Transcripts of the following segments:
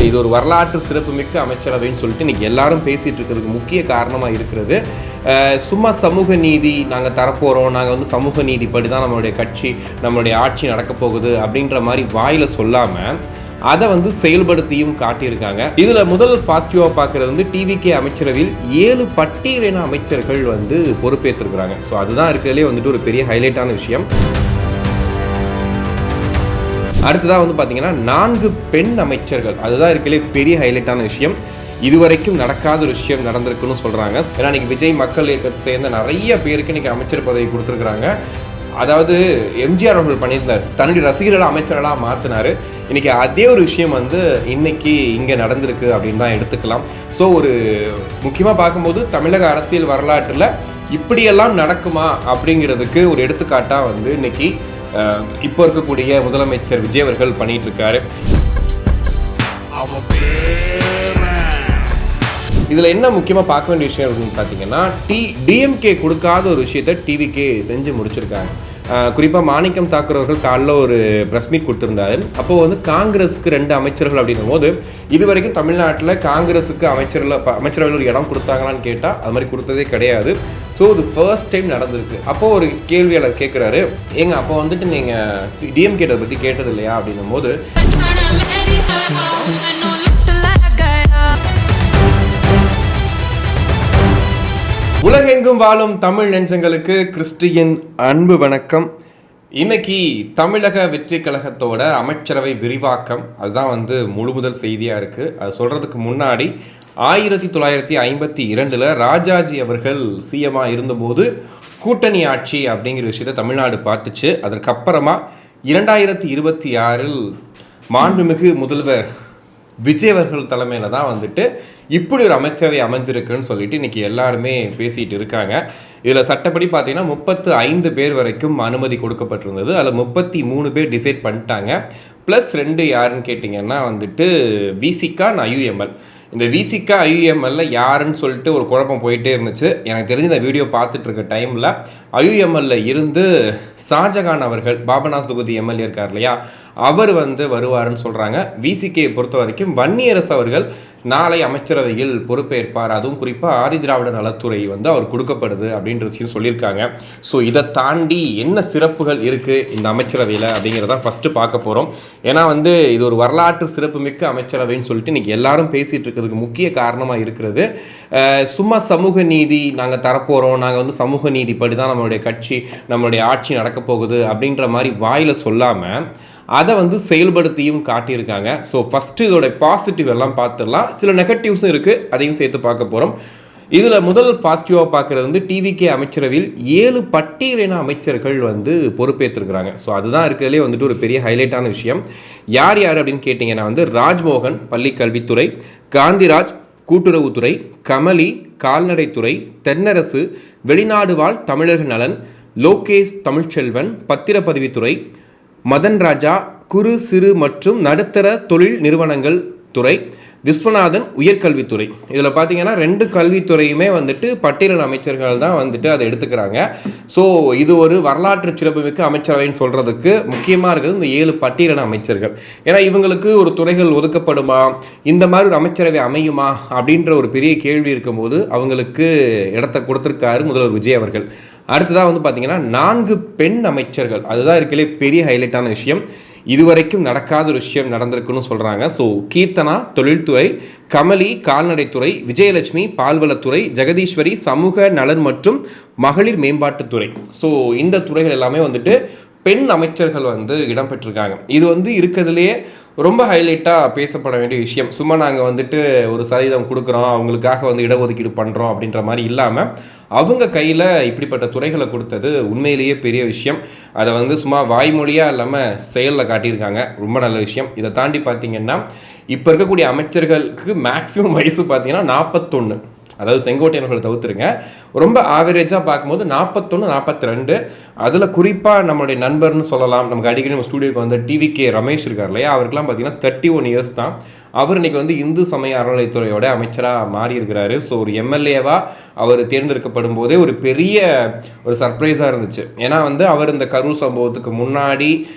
இது ஒரு வரலாற்று சிறப்புமிக்க அமைச்சரவைன்னு சொல்லிட்டு இன்றைக்கி எல்லாரும் பேசிகிட்டு இருக்கிறதுக்கு முக்கிய காரணமாக இருக்கிறது சும்மா சமூக நீதி நாங்கள் தரப்போகிறோம், நாங்கள் வந்து சமூக நீதிப்படி தான் நம்மளுடைய கட்சி நம்மளுடைய ஆட்சி நடக்க போகுது அப்படின்ற மாதிரி வாயில் சொல்லாமல் அதை வந்து செயல்படுத்தியும் காட்டியிருக்காங்க. இதில் முதல் பாசிட்டிவாக பார்க்குறது வந்து டிவிகே அமைச்சரவையில் 7 பட்டியலின அமைச்சர்கள் வந்து பொறுப்பேற்றிருக்கிறாங்க. ஸோ அதுதான் இருக்கிறதுலே வந்துட்டு ஒரு பெரிய ஹைலைட்டான விஷயம். அடுத்ததாக வந்து பார்த்தீங்கன்னா 4 பெண் அமைச்சர்கள், அதுதான் இருக்கிறதுலே பெரிய ஹைலைட்டான விஷயம். இதுவரைக்கும் நடக்காத ஒரு விஷயம் நடந்திருக்குன்னு சொல்கிறாங்க. ஏன்னா இன்றைக்கி விஜய் மக்கள் இயக்கத்தை சேர்ந்த நிறைய பேருக்கு இன்றைக்கி அமைச்சர் பதவி கொடுத்துருக்குறாங்க. அதாவது எம்ஜிஆர் அவர்கள் பண்ணியிருந்தார், தன்னுடைய ரசிகர்களை அமைச்சர்களாக மாற்றினார். இன்றைக்கி அதே ஒரு விஷயம் வந்து இன்றைக்கி இங்கே நடந்திருக்கு அப்படின்னு தான் எடுத்துக்கலாம். ஸோ ஒரு முக்கியமாக பார்க்கும்போது தமிழக அரசியல் வரலாற்றில் இப்படியெல்லாம் நடக்குமா அப்படிங்கிறதுக்கு ஒரு எடுத்துக்காட்டாக வந்து இன்றைக்கி இப்போ இருக்கக்கூடிய முதலமைச்சர் விஜய் அவர்கள் பண்ணிகிட்டு இருக்காரு. இதில் என்ன முக்கியமாக பார்க்க வேண்டிய விஷயம் அப்படின்னு பார்த்தீங்கன்னா டிஎம்கே கொடுக்காத ஒரு விஷயத்தை டிவிகே செஞ்சு முடிச்சிருக்காங்க. குறிப்பாக மாணிக்கம் தாக்கூர் அவர்கள் காலைல ஒரு ப்ரெஸ் மீட் கொடுத்துருந்தாரு. அப்போது வந்து காங்கிரஸுக்கு 2 அமைச்சர்கள் அப்படின்னும் போது இது வரைக்கும் தமிழ்நாட்டில் காங்கிரஸுக்கு அமைச்சரவையில் ஒரு இடம் கொடுத்தாங்களான்னு கேட்டால் அது மாதிரி கொடுத்ததே கிடையாது. ஸோ இது ஃபர்ஸ்ட் டைம் நடந்திருக்கு. அப்போது ஒரு கேள்வியாளர் கேட்குறாரு, ஏங்க அப்போ வந்துட்டு நீங்கள் டிஎம்கேட்டை பற்றி கேட்டது இல்லையா அப்படின்னும் போது உலகெங்கும் வாழும் தமிழ் நெஞ்சங்களுக்கு கிறிஸ்டியன் அன்பு வணக்கம். இன்னைக்கு தமிழக வெற்றி கழகத்தோட அமைச்சரவை விரிவாக்கம் அதுதான் வந்து முதல் செய்தியாக இருக்குது. அது சொல்கிறதுக்கு முன்னாடி 1952 ராஜாஜி அவர்கள் சிஎம்மாக இருந்தபோது கூட்டணி ஆட்சி அப்படிங்கிற விஷயத்தை தமிழ்நாடு பார்த்துச்சு. அதற்கப்புறமா 2026 மாண்புமிகு முதல்வர் விஜய் அவர்கள் தலைமையில் தான் வந்துட்டு இப்படி ஒரு அமைச்சரவை அமைஞ்சிருக்குன்னு சொல்லிட்டு இன்றைக்கி எல்லாருமே பேசிகிட்டு இருக்காங்க. இதில் சட்டப்படி பார்த்தீங்கன்னா 35 பேர் வரைக்கும் அனுமதி கொடுக்கப்பட்டிருந்தது. அதில் 33 பேர் டிசைட் பண்ணிட்டாங்க. ப்ளஸ் 2 யாருன்னு கேட்டிங்கன்னா வந்துட்டு விசிகா ஐயுஎம்எல். இந்த விசிகா ஐயுஎம்எல்ல யாருன்னு சொல்லிட்டு ஒரு குழப்பம் போயிட்டே இருந்துச்சு. எனக்கு தெரிஞ்சு இந்த வீடியோ பார்த்துட்டு இருக்க டைமில் ஐயுஎம்எல்ல இருந்து ஷாஜகான் அவர்கள் பாபநாஸ் தொகுதி எம்எல்ஏ இருக்கார் இல்லையா, அவர் வந்து வருவாருன்னு சொல்கிறாங்க. விசிகேயை பொறுத்த வரைக்கும் வன்னியரசு அவர்கள் நாளை அமைச்சரவையில் பொறுப்பேற்பார். அதுவும் குறிப்பாக ஆதிதிராவிட நலத்துறை வந்து அவர் கொடுக்கப்படுது அப்படின்ற விஷயம் சொல்லியிருக்காங்க. ஸோ இதை தாண்டி என்ன சிறப்புகள் இருக்குது இந்த அமைச்சரவையில் அப்படிங்கிறத ஃபஸ்ட்டு பார்க்க போகிறோம். ஏன்னா வந்து இது ஒரு வரலாற்று சிறப்புமிக்க அமைச்சரவைன்னு சொல்லிட்டு இன்றைக்கி எல்லாரும் பேசிகிட்டு இருக்கிறதுக்கு முக்கிய காரணமாக இருக்கிறது சும்மா சமூக நீதி நாங்கள் தரப்போகிறோம், நாங்கள் வந்து சமூக நீதிப்படி தான் நம்மளுடைய கட்சி நம்மளுடைய ஆட்சி நடக்க போகுது அப்படின்ற மாதிரி வாயில் சொல்லாமல் அதை வந்து செயல்படுத்தியும் காட்டியிருக்காங்க. ஸோ ஃபஸ்ட்டு இதோட பாசிட்டிவ் எல்லாம் பார்த்துடலாம். சில நெகட்டிவ்ஸும் இருக்குது, அதையும் சேர்த்து பார்க்க போகிறோம். இதில் முதல் பாசிட்டிவாக பார்க்குறது வந்து டிவிகே அமைச்சரவையில் 7 பட்டியலின அமைச்சர்கள் வந்து பொறுப்பேற்றிருக்கிறாங்க. ஸோ அதுதான் இருக்கிறதுலே வந்துட்டு ஒரு பெரிய ஹைலைட்டான விஷயம். யார் யார் அப்படின்னு கேட்டிங்கன்னா வந்து ராஜ்மோகன் பள்ளிக்கல்வித்துறை, காந்திராஜ் கூட்டுறவுத்துறை, கமலி கால்நடைத்துறை, தென்னரசு வெளிநாடு வாழ் தமிழர்கள் நலன், லோகேஷ் தமிழ்ச்செல்வன் பத்திரப்பதிவுத்துறை, மதன் ராஜா குறு சிறு மற்றும் நடுத்தர தொழில் நிறுவனங்கள் துறை, விஸ்வநாதன் உயர்கல்வித்துறை. இதில் பார்த்தீங்கன்னா 2 கல்வித்துறையுமே வந்துட்டு பட்டியல் அமைச்சர்கள் தான் வந்துட்டு அதை எடுத்துக்கிறாங்க. ஸோ இது ஒரு வரலாற்று சிறப்புமிக்க அமைச்சரவைன்னு சொல்கிறதுக்கு முக்கியமாக இருக்கிறது இந்த 7 பட்டியலின அமைச்சர்கள். ஏன்னா இவங்களுக்கு ஒரு துறைகள் ஒதுக்கப்படுமா, இந்த மாதிரி ஒரு அமைச்சரவை அமையுமா அப்படின்ற ஒரு பெரிய கேள்வி இருக்கும்போது அவங்களுக்கு இடத்த கொடுத்துருக்காரு முதல்வர் விஜய் அவர்கள். அடுத்ததாக வந்து பார்த்தீங்கன்னா 4 பெண் அமைச்சர்கள், அதுதான் இருக்கிறதுலே பெரிய ஹைலைட்டான விஷயம். இதுவரைக்கும் நடக்காத ஒரு விஷயம் நடந்திருக்குன்னு சொல்கிறாங்க. ஸோ கீர்த்தனா தொழில்துறை, கமலி கால்நடைத்துறை, விஜயலட்சுமி பால்வளத்துறை, ஜெகதீஸ்வரி சமூக நலன் மற்றும் மகளிர் மேம்பாட்டுத்துறை. ஸோ இந்த துறைகள் எல்லாமே வந்துட்டு பெண் அமைச்சர்கள் வந்து இடம்பெற்றிருக்காங்க. இது வந்து இருக்கிறதுலையே ரொம்ப ஹைலைட்டாக பேசப்பட வேண்டிய விஷயம். சும்மா நாங்கள் வந்துட்டு ஒரு சதவீதம் கொடுக்குறோம், அவங்களுக்காக வந்து இடஒதுக்கீடு பண்ணுறோம் அப்படின்ற மாதிரி இல்லாமல் அவங்க கையில் இப்படிப்பட்ட துறைகளை கொடுத்தது உண்மையிலேயே பெரிய விஷயம். அதை வந்து சும்மா வாய்மொழியாக இல்லாமல் செயலில் காட்டியிருக்காங்க. ரொம்ப நல்ல விஷயம். இதை தாண்டி பார்த்திங்கன்னா இப்போ இருக்கக்கூடிய அமைச்சர்களுக்கு மேக்ஸிமம் வயசு பார்த்திங்கன்னா 41. அதாவது செங்கோட்டையன் அவர்களை தவிர்த்துருங்க. ரொம்ப ஆவரேஜாக பார்க்கும்போது 41, 42. அதில் குறிப்பாக நம்மளுடைய நண்பர்னு சொல்லலாம், நமக்கு அடிக்கடி நம்ம ஸ்டூடியோக்கு வந்து டிவிகே ரமேஷ் இருக்கார் இல்லையா, அவருக்குலாம் பார்த்தீங்கன்னா 31 இயர்ஸ் தான். அவர் இன்றைக்கி வந்து இந்து சமய அறநிலைத்துறையோட அமைச்சராக மாறி இருக்கிறாரு. ஸோ ஒரு எம்எல்ஏவாக அவர் தேர்ந்தெடுக்கப்படும் போதே ஒரு பெரிய ஒரு சர்ப்ரைஸாக இருந்துச்சு. ஏன்னா வந்து அவர் இந்த கரூர் சம்பவத்துக்கு முன்னாடி,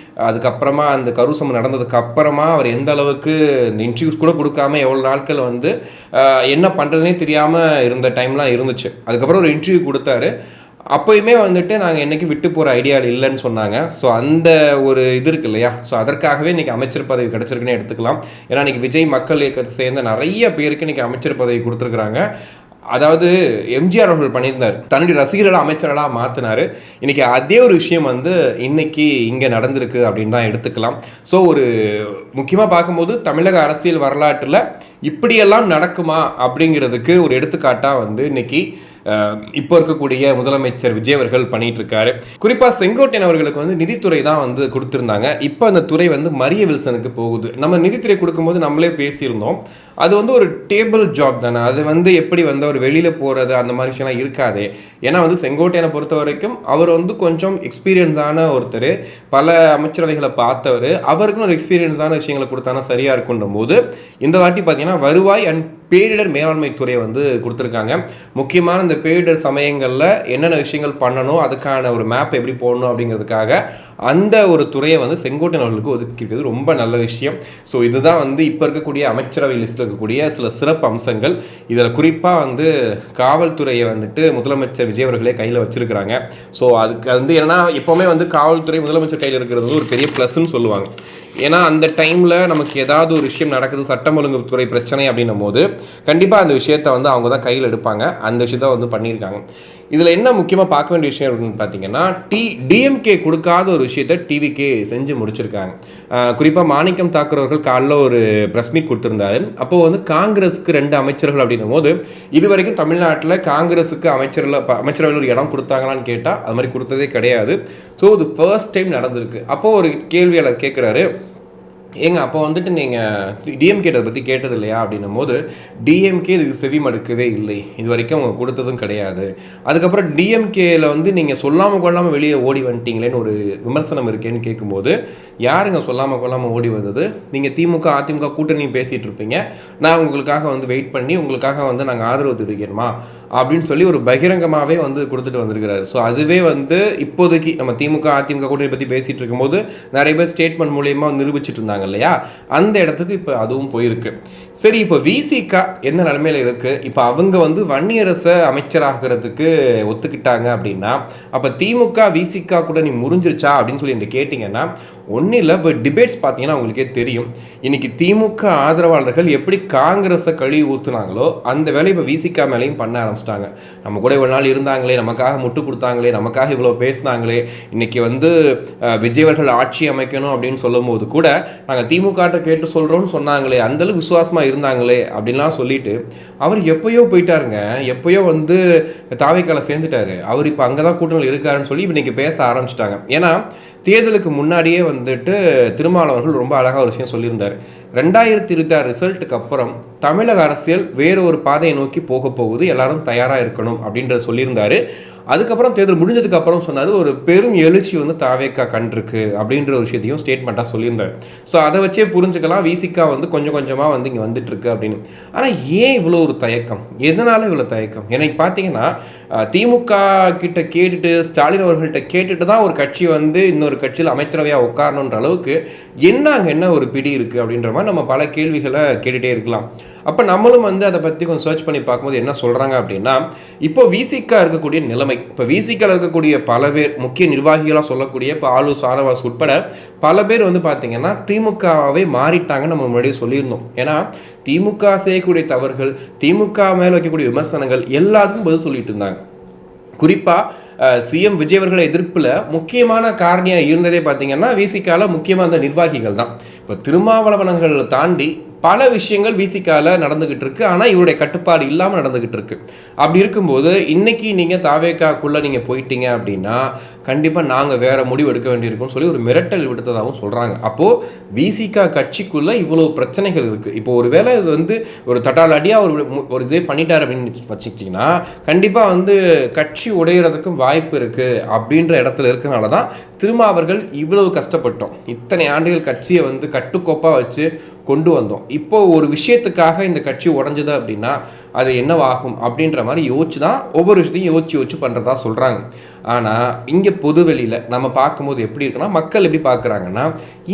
அதுக்கப்புறமா அந்த கரூர் சம்பவம் நடந்ததுக்கு அப்புறமா அவர் எந்த அளவுக்கு இந்த இன்டர்வியூஸ் கூட கொடுக்காம எவ்வளோ நாட்கள் வந்து என்ன பண்ணுறதுனே தெரியாமல் இருந்த டைம்லாம் இருந்துச்சு. அதுக்கப்புறம் ஒரு இன்டர்வியூ கொடுத்தாரு. அப்போயுமே வந்துட்டு நாங்கள் என்றைக்கு விட்டு போகிற ஐடியா இல்லைன்னு சொன்னாங்க. ஸோ அந்த ஒரு இது இருக்கு இல்லையா, ஸோ அதற்காகவே இன்றைக்கி அமைச்சர் பதவி கிடச்சிருக்குன்னு எடுத்துக்கலாம். ஏன்னா இன்றைக்கி விஜய் மக்கள் இயக்கத்தை சேர்ந்த நிறைய பேருக்கு இன்றைக்கி அமைச்சர் பதவி கொடுத்துருக்குறாங்க. அதாவது எம்ஜிஆர் அவர்கள் பண்ணியிருந்தார், தன்னுடைய ரசிகர்களை அமைச்சர்களாக மாற்றினார். இன்றைக்கி அதே ஒரு விஷயம் வந்து இன்றைக்கி இங்கே நடந்திருக்கு அப்படின்னு தான் எடுத்துக்கலாம். ஸோ ஒரு முக்கியமாக பார்க்கும்போது தமிழக அரசியல் வரலாற்றில் இப்படியெல்லாம் நடக்குமா அப்படிங்கிறதுக்கு ஒரு எடுத்துக்காட்டாக வந்து இன்றைக்கி இப்போ இருக்கக்கூடிய முதலமைச்சர் விஜய் அவர்கள் பண்ணிட்டு இருக்காரு. குறிப்பாக செங்கோட்டையன் அவர்களுக்கு வந்து நிதித்துறை தான் வந்து கொடுத்துருந்தாங்க. இப்போ அந்த துறை வந்து மரிய வில்சனுக்கு போகுது. நம்ம நிதித்துறை கொடுக்கும்போது நம்மளே பேசியிருந்தோம், அது வந்து ஒரு டேபிள் ஜாப் தானே, அது வந்து எப்படி வந்து அவர் வெளியில் போகிறது அந்த மாதிரி விஷயம்லாம் இருக்காது. ஏன்னா வந்து செங்கோட்டையனை பொறுத்த வரைக்கும் அவர் வந்து கொஞ்சம் எக்ஸ்பீரியன்ஸான ஒருத்தர், பல அமைச்சரவைகளை பார்த்தவர், அவருக்குன்னு ஒரு எக்ஸ்பீரியன்ஸான விஷயங்களை கொடுத்தானா சரியாக இருக்குன்னும் போது இந்த வாட்டி பார்த்தீங்கன்னா வருவாய் அண்ட் பேரிடர் மேலாண்மை துறையை வந்து கொடுத்துருக்காங்க. முக்கியமான இந்த பேரிடர் சமயங்களில் என்னென்ன விஷயங்கள் பண்ணணும், அதுக்கான ஒரு மேப் எப்படி போடணும் அப்படிங்கிறதுக்காக அந்த ஒரு துறையை வந்து செங்கோட்டையன் அவர்களுக்கு ஒதுக்கியிருக்கிறது ரொம்ப நல்ல விஷயம். ஸோ இதுதான் வந்து இப்போ இருக்கக்கூடிய அமைச்சரவை லிஸ்ட்டில் இருக்கக்கூடிய சில சிறப்பு அம்சங்கள். இதில் குறிப்பாக வந்து காவல்துறையை வந்துட்டு முதலமைச்சர் விஜய் அவர்களே கையில் வச்சுருக்கிறாங்க. ஸோ அதுக்கு வந்து என்னென்னா எப்போவுமே வந்து காவல்துறை முதலமைச்சர் கையில் இருக்கிறது ஒரு பெரிய ப்ளஸ்ன்னு சொல்லுவாங்க. ஏன்னா அந்த டைமில் நமக்கு ஏதாவது ஒரு விஷயம் நடக்குது, சட்டம் ஒழுங்குத்துறை பிரச்சனை அப்படின்னும் போது கண்டிப்பாக அந்த விஷயத்தை வந்து அவங்க தான் கையில் எடுப்பாங்க. அந்த விஷயத்த வந்து பண்ணியிருக்காங்க. இதில் என்ன முக்கியமாக பார்க்க வேண்டிய விஷயம் அப்படின்னு பார்த்தீங்கன்னா, டிஎம்கே கொடுக்காத ஒரு விஷயத்தை டிவிகே செஞ்சு முடிச்சிருக்காங்க. குறிப்பாக மாணிக்கம் தாக்கூர் அவர்கள் காலைல ஒரு ப்ரெஸ் மீட் கொடுத்துருந்தாரு. அப்போது வந்து காங்கிரஸுக்கு 2 அமைச்சர்கள் அப்படின்னும் போது இது வரைக்கும் தமிழ்நாட்டில் காங்கிரஸுக்கு அமைச்சரவையில் ஒரு இடம் கொடுத்தாங்களான்னு கேட்டால் அது மாதிரி கொடுத்ததே கிடையாது. ஸோ இது ஃபர்ஸ்ட் டைம் நடந்திருக்கு. அப்போது ஒரு கேள்வியாளர் கேட்குறாரு, ஏங்க அப்போ வந்துட்டு நீங்கள் டிஎம்கே பற்றி கேட்டது இல்லையா அப்படின்னும் போது டிஎம்கே இதுக்கு செவி மடுக்கவே இல்லை, இது வரைக்கும் அவங்க கொடுத்ததும் கிடையாது. அதுக்கப்புறம் டிஎம்கேயில் வந்து நீங்கள் சொல்லாமல் கொள்ளாமல் வெளியே ஓடி வந்துட்டீங்களேன்னு ஒரு விமர்சனம் இருக்கேன்னு கேட்கும்போது, யாருங்க சொல்லாமல் கொள்ளாமல் ஓடி வந்தது? நீங்கள் திமுக அதிமுக கூட்டணி பேசிகிட்டு இருப்பீங்க, நான் உங்களுக்காக வந்து வெயிட் பண்ணி உங்களுக்காக வந்து நாங்கள் ஆதரவு தெரிவிக்கணுமா அப்படின்னு சொல்லி ஒரு பகிரங்கமாகவே வந்து கொடுத்துட்டு வந்திருக்கிறாரு. ஸோ அதுவே வந்து இப்போதைக்கு நம்ம திமுக அதிமுக கூட்டணி பற்றி பேசிகிட்டு இருக்கும்போது நிறைய பேர் ஸ்டேட்மெண்ட் மூலியமாக நிரூபிச்சுட்டு இருந்தாங்க இல்லையா, அந்த இடத்துக்கு இப்போ அதுவும் போயிருக்கு. சரி, இப்போ விசிக என்ன நிலைமையில் இருக்குது? இப்போ அவங்க வந்து வன்னியரசை அமைச்சராகிறதுக்கு ஒத்துக்கிட்டாங்க அப்படின்னா அப்போ திமுக விசிக கூட நீ முறிஞ்சிருச்சா அப்படின்னு சொல்லி என்ன கேட்டிங்கன்னா ஒன்றும் இல்லை. இப்போ டிபேட்ஸ் பார்த்தீங்கன்னா உங்களுக்கே தெரியும், இன்றைக்கி திமுக ஆதரவாளர்கள் எப்படி காங்கிரஸை கழுவி ஊற்றுனாங்களோ அந்த வேலையை இப்போ விசிக மேலேயும் பண்ண ஆரம்பிச்சிட்டாங்க. நம்ம கூட இவ்வளோ நாள் இருந்தாங்களே, நமக்காக முட்டு கொடுத்தாங்களே, நமக்காக இவ்வளோ பேசினாங்களே, இன்றைக்கி வந்து விஜயவர்கள் ஆட்சி அமைக்கணும் அப்படின்னு சொல்லும் போது கூட நாங்கள் திமுக கேட்டு சொல்கிறோன்னு சொன்னாங்களே, அந்தளவுக்கு விசுவாசமாக இருந்தாங்களே அப்படின்லாம் சொல்லிட்டு அவர் எப்போயோ போயிட்டாருங்க, எப்போயோ வந்து தாவேக்கால சேர்ந்துட்டாரு. அவர் இப்போ அங்கே தான் கூட்டணியில் இருக்காருன்னு சொல்லி இன்றைக்கி பேச ஆரம்பிச்சிட்டாங்க. ஏன்னா தேர்தலுக்கு முன்னாடியே வந்துட்டு திருமாவளவர்கள் ரொம்ப அழகாக ஒரு விஷயம் சொல்லியிருந்தார். 2026 ரிசல்ட்டுக்கு அப்புறம் தமிழக அரசியல் வேறு ஒரு பாதையை நோக்கி போக போகுது, எல்லாரும் தயாராக இருக்கணும் அப்படின்றத சொல்லியிருந்தார். அதுக்கப்புறம் தேர்தல் முடிஞ்சதுக்கு அப்புறம் சொன்னார், ஒரு பெரும் எழுச்சி வந்து தாவேக்கா கண்டிருக்கு அப்படின்ற ஒரு விஷயத்தையும் ஸ்டேட்மெண்ட்டாக சொல்லியிருந்தார். ஸோ அதை வச்சே புரிஞ்சுக்கலாம் விசிகா வந்து கொஞ்சம் கொஞ்சமாக வந்து இங்கே வந்துட்டுருக்கு அப்படின்னு. ஆனால் ஏன் இவ்வளோ ஒரு தயக்கம்? எதனால் இவ்வளோ தயக்கம்? எனக்கு பார்த்தீங்கன்னா திமுக கிட்ட கேட்டுட்டு ஸ்டாலின் அவர்கள்ட்ட கேட்டுட்டு தான் ஒரு கட்சி வந்து இன்னொரு கட்சியில் அமைச்சரவையாக உட்காரணுன்ற அளவுக்கு அங்கே என்ன ஒரு பிடி இருக்குது அப்படின்ற மாதிரி நம்ம பல கேள்விகளை கேட்டுகிட்டே இருக்கலாம். அப்போ நம்மளும் வந்து அதை பற்றி கொஞ்சம் சர்ச் பண்ணி பார்க்கும்போது என்ன சொல்கிறாங்க அப்படின்னா, இப்போ விசிகா இருக்கக்கூடிய நிலைமை, இப்போ விசிகாவில் இருக்கக்கூடிய பல பேர் முக்கிய நிர்வாகிகளாக சொல்லக்கூடிய இப்போ ஆளு சானவாஸ் உட்பட பல பேர் வந்து பார்த்திங்கன்னா திமுகவே மாறிட்டாங்கன்னு நம்ம முன்னாடியே சொல்லியிருந்தோம். ஏன்னா திமுக செய்யக்கூடிய தவறுகள், திமுக மேலே வைக்கக்கூடிய விமர்சனங்கள் எல்லாத்துக்கும் பதில் சொல்லிட்டு இருந்தாங்க. குறிப்பாக சிஎம் விஜய் அவர்கள் எதிர்ப்பில் முக்கியமான காரணியாக இருந்ததே பார்த்திங்கன்னா விசிகாவில் முக்கியமாக அந்த நிர்வாகிகள் தான். இப்போ திருமாவளவனங்களை தாண்டி பல விஷயங்கள் விசிகால நடந்துகிட்டு இருக்கு. ஆனால் இவருடைய கட்டுப்பாடு இல்லாமல் நடந்துகிட்டு இருக்கு. அப்படி இருக்கும்போது இன்னைக்கு நீங்கள் தாவேக்காக்குள்ளே நீங்கள் போயிட்டீங்க அப்படின்னா கண்டிப்பாக நாங்கள் வேற முடிவு எடுக்க வேண்டியிருக்கும்னு சொல்லி ஒரு மிரட்டல் விடுத்ததாகவும் சொல்கிறாங்க. அப்போது விசிகா கட்சிக்குள்ளே இவ்வளோ பிரச்சனைகள் இருக்குது. இப்போ ஒரு வேளை வந்து ஒரு தட்டால் அடியாக ஒரு இதே பண்ணிட்டார் அப்படின்னு வச்சுக்கிட்டிங்கன்னா கண்டிப்பாக வந்து கட்சி உடையிறதுக்கும் வாய்ப்பு இருக்குது. அப்படின்ற இடத்துல இருக்கிறனால தான் திரும்ப அவர்கள் இவ்வளவு கஷ்டப்பட்டோம். இத்தனை ஆண்டுகள் கட்சியை வந்து கட்டுக்கோப்பாக வச்சு கொண்டு வந்தோம். இப்போ ஒரு விஷயத்துக்காக இந்த கட்சி உடஞ்சது அப்படின்னா அது என்னவாகும் அப்படின்ற மாதிரி யோசிச்சு தான் ஒவ்வொரு விஷயத்தையும் யோசிச்சு பண்ணுறதா சொல்கிறாங்க. ஆனால் இங்கே பொதுவெளியில் நம்ம பார்க்கும்போது எப்படி இருக்குன்னா மக்கள் எப்படி பார்க்குறாங்கன்னா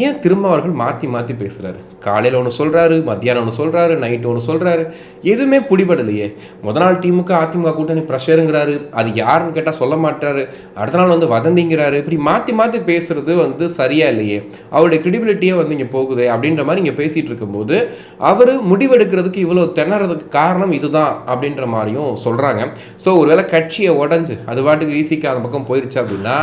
ஏன் திரும்ப அவர்கள் மாற்றி மாற்றி பேசுகிறாரு. காலையில் ஒன்று சொல்கிறாரு, மத்தியானம் ஒன்று சொல்கிறாரு, நைட்டு ஒன்று சொல்கிறாரு, எதுவுமே பிடிபடலையே. முதல் நாள் திமுக அதிமுக கூட்டணி ப்ரெஷருங்கிறாரு, அது யாருன்னு கேட்டால் சொல்ல மாட்டாரு. அடுத்த நாள் வந்து வதந்திங்கிறாரு. இப்படி மாற்றி மாற்றி பேசுறது வந்து சரியா இல்லையே, அவருடைய கிரெடிபிலிட்டியே வந்து இங்கே போகுது அப்படின்ற மாதிரி இங்கே பேசிகிட்டு இருக்கும்போது அவர் முடிவெடுக்கிறதுக்கு இவ்வளோ திணறதுக்கு காரணம் இதுதான் அப்படின்ற மாதிரியும் சொல்கிறாங்க. ஸோ ஒருவேளை கட்சியை உடஞ்சு அது பாட்டுக்கு விசிகா அந்த பக்கம் போயிடுச்சு அப்படின்னா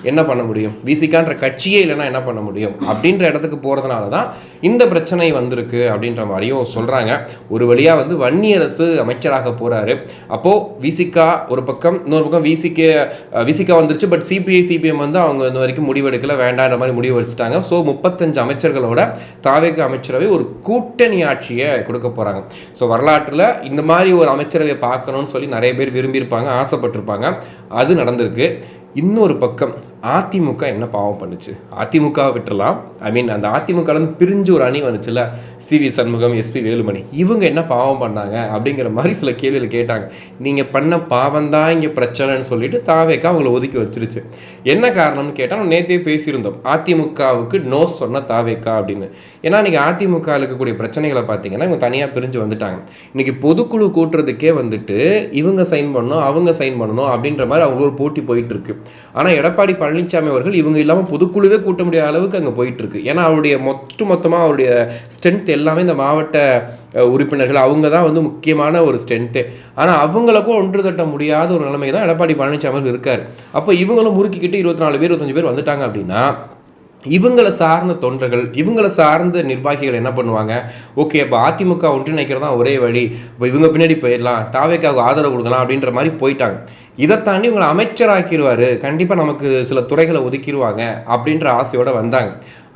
என்ன பண்ண முடியும், விசிகான்ற கட்சியே இல்லைன்னா என்ன பண்ண முடியும் அப்படின்ற இடத்துக்கு போகிறதுனால தான் இந்த பிரச்சனை வந்திருக்கு அப்படின்ற மாதிரியும் சொல்கிறாங்க. ஒரு வழியாக வந்து வன்னியரசு அமைச்சராக போகிறாரு. அப்போது விசிகா ஒரு பக்கம், இன்னொரு பக்கம் விசிகா வந்துருச்சு. பட் சிபிஎம் வந்து அவங்க இந்த வரைக்கும் முடிவெடுக்கல, வேண்டான்ற மாதிரி முடிவு வச்சுட்டாங்க. ஸோ 35 அமைச்சர்களோட தாவேக அமைச்சரவை ஒரு கூட்டணி ஆட்சியை கொடுக்க போகிறாங்க. ஸோ வரலாற்றில் இந்த மாதிரி ஒரு அமைச்சரவையை பார்க்கணும்னு சொல்லி நிறைய பேர் விரும்பியிருப்பாங்க, ஆசைப்பட்டிருப்பாங்க. அது நடந்திருக்கு. இன்னொரு பக்கம் அதிமுக என்ன பாவம் பண்ணுச்சு, அதிமுகவை விட்டுறலாம், அந்த அதிமுகலேருந்து பிரிஞ்சு ஒரு அணி வந்துச்சுல, சிவி சண்முகம், எஸ்பி வேலுமணி, இவங்க என்ன பாவம் பண்ணாங்க அப்படிங்கிற மாதிரி சில கேள்விகள் கேட்டாங்க. நீங்கள் பண்ண பாவம் தான் இங்கே பிரச்சனைன்னு சொல்லிட்டு தாவேக்கா அவங்கள ஒதுக்கி வச்சிருச்சு. என்ன காரணம்னு கேட்டால் நம்ம நேற்றே பேசியிருந்தோம், அதிமுகவுக்கு நோ சொன்ன தாவேக்கா அப்படின்னு. ஏன்னா இன்றைக்கி அதிமுக இருக்கக்கூடிய பிரச்சனைகளை பார்த்தீங்கன்னா இவங்க தனியாக பிரிஞ்சு வந்துட்டாங்க. இன்றைக்கி பொதுக்குழு கூட்டுறதுக்கே வந்துட்டு இவங்க சைன் பண்ணணும், அவங்க சைன் பண்ணணும் அப்படின்ற மாதிரி அவங்களோட போட்டி போயிட்டு இருக்கு. ஆனால் எடப்பாடி பழனிசாமி அவர்கள் இவங்க இல்லாமல் பொதுக்குழுவே கூட்ட முடியாத அளவுக்கு அங்கே போயிட்டு இருக்கு. ஏன்னா அவருடைய மொத்தமாக அவருடைய ஸ்ட்ரென்த் எல்லாமே இந்த மாவட்ட உறுப்பினர்கள் அவங்க தான் வந்து முக்கியமான ஒரு ஸ்ட்ரென்த்து. ஆனால் அவங்களுக்கும் ஒன்று தட்ட முடியாத ஒரு நிலைமை தான் எடப்பாடி பழனிசாமி அவர்கள் இருக்கார். அப்போ இவங்களும் முறுக்கிக்கிட்டு 24 பேர் 25 பேர் வந்துட்டாங்க அப்படின்னா இவங்களை சார்ந்த தொண்டர்கள், இவங்களை சார்ந்த நிர்வாகிகள் என்ன பண்ணுவாங்க, ஓகே இப்போ அதிமுக ஒன்றிணைக்கிறது தான் ஒரே வழி, இப்போ இவங்க பின்னாடி போயிடலாம், தாவேக்காவுக்கு ஆதரவு கொடுக்கலாம் அப்படின்ற மாதிரி போயிட்டாங்க. இதை தாண்டி இவங்களை அமைச்சராக்கிடுவார், கண்டிப்பாக நமக்கு சில துறைகளை ஒதுக்கிடுவாங்க அப்படின்ற ஆசையோடு வந்தாங்க.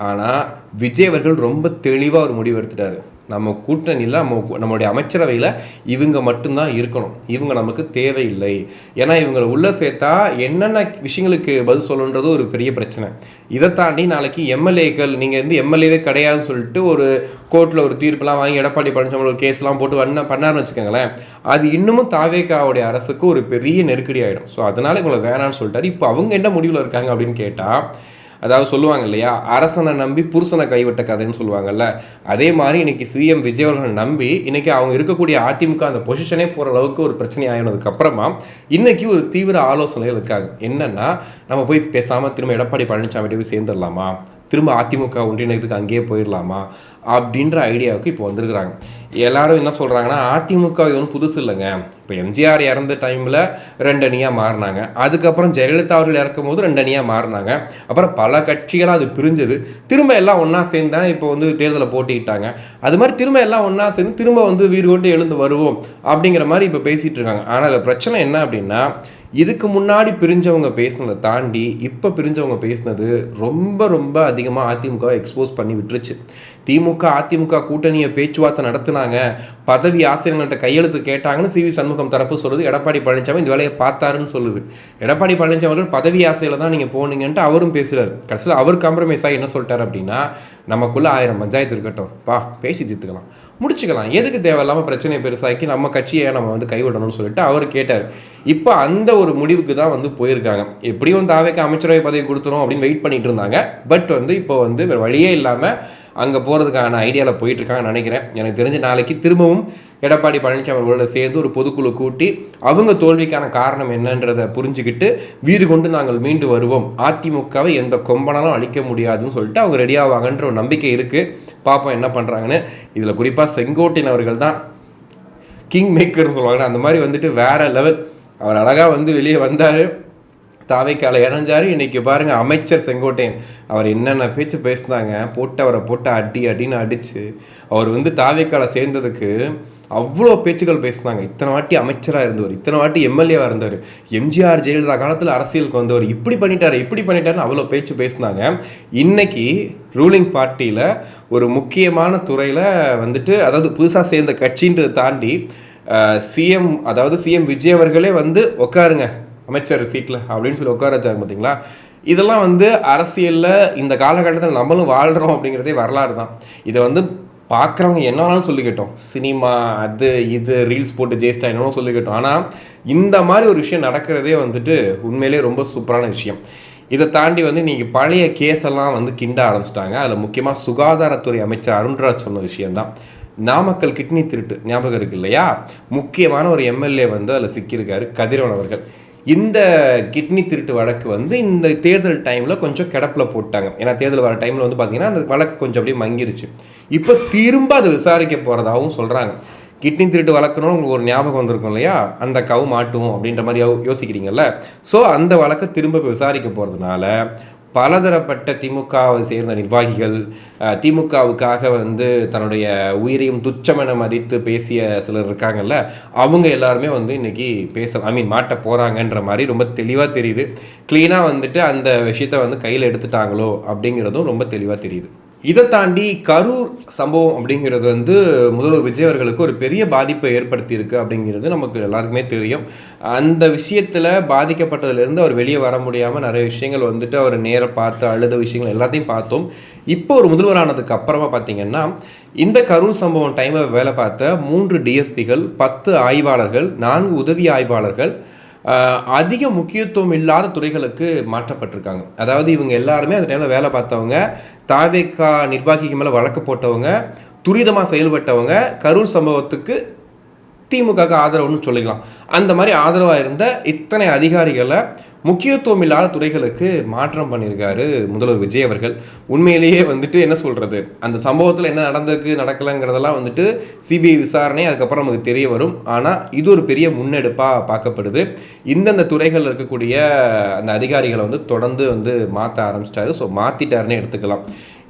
ஆனால் விஜய் அவர்கள் ரொம்ப தெளிவாக ஒரு முடிவு எடுத்துட்டாரு. நம்ம கூட்டணியில் நம்மளுடைய அமைச்சரவையில் இவங்க மட்டும்தான் இருக்கணும், இவங்க நமக்கு தேவையில்லை. ஏன்னா இவங்களை உள்ளே சேர்த்தா என்னென்ன விஷயங்களுக்கு பதில் சொல்லணுன்றது ஒரு பெரிய பிரச்சனை. இதை தாண்டி நாளைக்கு எம்எல்ஏக்கள், நீங்கள் வந்து எம்எல்ஏவே கிடையாதுன்னு சொல்லிட்டு ஒரு கோர்ட்டில் ஒரு தீர்ப்புலாம் வாங்கி எடப்பாடி பழனிசாமி ஒரு கேஸ்லாம் போட்டு பண்ணாருன்னு வச்சுக்கோங்களேன், அது இன்னமும் தாவேக்காவுடைய அரசுக்கு ஒரு பெரிய நெருக்கடி ஆகிடும். ஸோ அதனால் இவங்களை வேணான்னு சொல்லிட்டாரு. இப்போ அவங்க என்ன முடிவில் இருக்காங்க அப்படின்னு கேட்டால், அதாவது சொல்லுவாங்க இல்லையா, அரசனை நம்பி புருஷனை கைவிட்ட கதைன்னு சொல்லுவாங்கல்ல, அதே மாதிரி இன்னைக்கு சிஎம் விஜய் அவர்கள் நம்பி இன்னைக்கு அவங்க இருக்கக்கூடிய அதிமுக அந்த பொசிஷனே போகிற அளவுக்கு ஒரு பிரச்சனை ஆகினதுக்கு அப்புறமா இன்னைக்கு ஒரு தீவிர ஆலோசனைகள் இருக்காங்க. என்னன்னா, நம்ம போய் பேசாமல் திரும்ப எடப்பாடி பழனிசாமி போய் சேர்ந்துடலாமா, திரும்ப அதிமுக ஒன்றிணையத்துக்கு அங்கேயே போயிடலாமா அப்படின்ற ஐடியாவுக்கு இப்போ வந்திருக்கிறாங்க. எல்லாரும் என்ன சொல்கிறாங்கன்னா, அதிமுக இது ஒன்றும் புதுசு இல்லைங்க, இப்போ எம்ஜிஆர் இறந்த டைமில் 2 அணியாக மாறினாங்க, அதுக்கப்புறம் ஜெயலலிதா அவர்கள் இறக்கும் போது 2 அணியாக மாறினாங்க, அப்புறம் பல கட்சிகளாக அது பிரிஞ்சது, திரும்ப எல்லாம் ஒன்றா சேர்ந்து தான் இப்போ வந்து தேர்தலை போட்டிக்கிட்டாங்க, அது மாதிரி திரும்ப எல்லாம் ஒன்றா சேர்ந்து திரும்ப வந்து வீடு கொண்டு எழுந்து வருவோம் அப்படிங்கிற மாதிரி இப்போ பேசிகிட்டு இருக்காங்க. ஆனால் அதில் பிரச்சனை என்ன அப்படின்னா, இதுக்கு முன்னாடி பிரிஞ்சவங்க பேசினதை தாண்டி இப்போ பிரிஞ்சவங்க பேசினது ரொம்ப ரொம்ப அதிகமாக அதிமுகவை எக்ஸ்போஸ் பண்ணி விட்டுருச்சு. திமுக அதிமுக கூட்டணியை பேச்சுவார்த்தை நடத்தினாங்க, பதவி ஆசிரியர்கள்ட்ட கையெழுத்து கேட்டாங்கன்னு சிவி சண்முகம் தரப்பு சொல்லுது. எடப்பாடி பழனிசாமி இந்த வேலையை பார்த்தாருன்னு சொல்லுது. எடப்பாடி பழனிசாமி அவர்கள் பதவி ஆசையில் தான் நீங்கள் போனீங்கன்ட்டு அவரும் பேசுகிறார். கடைசியில் அவர் காம்ப்ரமைஸ் ஆகி என்ன சொல்லிட்டார் அப்படின்னா, நமக்குள்ளே 1000 பஞ்சாயத்து இருக்கட்டும், பேசி தீர்த்துக்கலாம், முடிச்சுக்கலாம், எதுக்கு தேவையில்லாமல் பிரச்சனையை பெருசாக்கி நம்ம கட்சியை நம்ம வந்து கைவிடணும்னு சொல்லிட்டு அவர் கேட்டார். இப்போ அந்த ஒரு முடிவுக்கு தான் வந்து போயிருக்காங்க. எப்படியும் தாவேக்கு அமைச்சரவை பதவி கொடுத்துரும் அப்படின்னு வெயிட் பண்ணிட்டு இருந்தாங்க. பட் வந்து இப்போ வந்து வேறு வழியே இல்லாமல் அங்கே போகிறதுக்கான ஐடியாவில் போயிட்டுருக்காங்கன்னு நினைக்கிறேன். எனக்கு தெரிஞ்ச நாளைக்கு திரும்பவும் எடப்பாடி பழனிசாமி அவர்களோட சேர்ந்து ஒரு பொதுக்குழு கூட்டி அவங்க தோல்விக்கான காரணம் என்னன்றதை புரிஞ்சுக்கிட்டு வீடு கொண்டு நாங்கள் மீண்டு வருவோம், அதிமுகவை எந்த கொம்பனாலும் அழிக்க முடியாதுன்னு சொல்லிட்டு அவங்க ரெடியாவாங்கன்ற ஒரு நம்பிக்கை இருக்குது. பார்ப்போம் என்ன பண்ணுறாங்கன்னு. இதில் குறிப்பாக செங்கோட்டையன் அவர்கள் தான் கிங் மேக்கர்னு சொல்லுவாங்க, அந்த மாதிரி வந்துட்டு வேறு லெவல். அவர் அழகாக வந்து வெளியே வந்தார், தாவேக்கால இணைஞ்சாரு. இன்னைக்கு பாருங்க அமைச்சர் செங்கோட்டையன் அவர் என்னென்ன பேச்சு பேசினாங்க, அவரை போட்டு அடின்னு அடிச்சு அவர் வந்து தாவேக்கால சேர்ந்ததுக்கு அவ்வளோ பேச்சுக்கள் பேசினாங்க. இத்தனை வாட்டி அமைச்சராக இருந்தவர், இத்தனை வாட்டி எம்எல்ஏவாக இருந்தவர், எம்ஜிஆர் ஜெயலலிதா காலத்தில் அரசியலுக்கு வந்தவர், இப்படி பண்ணிட்டாருன்னு அவ்வளோ பேச்சு பேசினாங்க. இன்னைக்கு ரூலிங் பார்ட்டியில் ஒரு முக்கியமான துறையில் வந்துட்டு, அதாவது புதுசாக சேர்ந்த கட்சின்றதை தாண்டி சிஎம், அதாவது சிஎம் விஜய் அவர்களே வந்து உட்காருங்க அமைச்சர் சீட்டில் அப்படின்னு சொல்லி உட்கார வச்சாங்க பார்த்தீங்களா. இதெல்லாம் வந்து அரசியலில் இந்த காலகட்டத்தில் நம்மளும் வாழ்கிறோம் அப்படிங்கிறதே வரலாறு தான். இதை வந்து பார்க்குறவங்க என்னன்னாலும் சொல்லிக்கிட்டோம், சினிமா அது இது ரீல்ஸ் போட்டு ஜெயிஸ்டா என்னன்னு சொல்லிக்கிட்டோம். ஆனால் இந்த மாதிரி ஒரு விஷயம் நடக்கிறதே வந்துட்டு உண்மையிலே ரொம்ப சூப்பரான விஷயம். இதை தாண்டி வந்து இன்றைக்கி பழைய கேஸெல்லாம் வந்து கிண்ட ஆரம்பிச்சிட்டாங்க. அதில் முக்கியமாக சுகாதாரத்துறை அமைச்சர் அருண்ராஜ் சொன்ன விஷயந்தான். நாமக்கல் கிட்னி திருட்டு ஞாபகம் இருக்கு இல்லையா, முக்கியமான ஒரு எம்எல்ஏ வந்து அதில் சிக்கியிருக்காரு, கதிரவன் அவர்கள். இந்த கிட்னி திருட்டு வழக்கு வந்து இந்த தேர்தல் டைமில் கொஞ்சம் கிடப்பில் போட்டாங்க. ஏன்னா தேர்தல் வர டைமில் வந்து பார்த்திங்கன்னா அந்த வழக்கு கொஞ்சம் அப்படியே மங்கிருச்சு. இப்போ திரும்ப அதை விசாரிக்க போகிறதாகவும் சொல்கிறாங்க. கிட்னி திருட்டு வழக்குன்னு உங்களுக்கு ஒரு ஞாபகம் வந்திருக்கும் இல்லையா, அந்த கவு மாட்டுவோம் அப்படின்ற மாதிரி யோசிக்கிறீங்கல்ல. ஸோ அந்த வழக்கை திரும்ப விசாரிக்க போகிறதுனால பலதரப்பட்ட திமுகவை சேர்ந்த நிர்வாகிகள், திமுகவுக்காக வந்து தன்னுடைய உயிரையும் துச்சமென மதித்து பேசிய சிலர் இருக்காங்கல்ல, அவங்க எல்லாருமே வந்து இன்றைக்கி மாட்ட போகிறாங்கன்ற மாதிரி ரொம்ப தெளிவாக தெரியுது. க்ளீனாக வந்துட்டு அந்த விஷயத்தை வந்து கையில் எடுத்துட்டாங்களோ அப்படிங்கிறதும் ரொம்ப தெளிவாக தெரியுது. இதை தாண்டி கரூர் சம்பவம் அப்படிங்கிறது வந்து முதல்வர் விஜய் அவர்களுக்கு ஒரு பெரிய பாதிப்பை ஏற்படுத்தியிருக்கு அப்படிங்கிறது நமக்கு எல்லாருக்குமே தெரியும். அந்த விஷயத்தில் பாதிக்கப்பட்டதுலேருந்து அவர் வெளியே வர முடியாமல் நிறைய விஷயங்கள் வந்துட்டு அவர் நேராக பார்த்து அழுத விஷயங்கள் எல்லாத்தையும் பார்த்தோம். இப்போ ஒரு முதல்வரானதுக்கு அப்புறமா பார்த்திங்கன்னா இந்த கரூர் சம்பவம் டைமில் வேலை பார்த்த 3 டிஎஸ்பிகள், 10 ஆய்வாளர்கள், 4 உதவி ஆய்வாளர்கள் அதிக முக்கியத்துவம் இல்லாத துறைகளுக்கு மாற்றப்பட்டிருக்காங்க. அதாவது இவங்க எல்லாருமே அந்த டைமில் வேலை பார்த்தவங்க, தாவேகா நிர்வாகிக்கு மேலே வழக்கு போட்டவங்க, துரிதமாக செயல்பட்டவங்க, கரூர் சம்பவத்துக்கு திமுகவுக்கு ஆதரவுன்னு சொல்லிக்கலாம். அந்த மாதிரி ஆதரவாக இருந்த இத்தனை அதிகாரிகளை முக்கியத்துவம் இல்லாத துறைகளுக்கு மாற்றம் பண்ணியிருக்காரு முதல்வர் விஜய் அவர்கள். உண்மையிலேயே வந்துட்டு என்ன சொல்கிறது, அந்த சம்பவத்தில் என்ன நடக்கலைங்கிறதெல்லாம் வந்துட்டு சிபிஐ விசாரணை அதுக்கப்புறம் நமக்கு தெரிய வரும். ஆனால் இது ஒரு பெரிய முன்னெடுப்பாக பார்க்கப்படுது. இந்தந்த துறைகளில் இருக்கக்கூடிய அந்த அதிகாரிகளை வந்து தொடர்ந்து வந்து மாற்ற ஆரம்பிச்சிட்டாரு. ஸோ மாற்றிட்டாருன்னு எடுத்துக்கலாம்.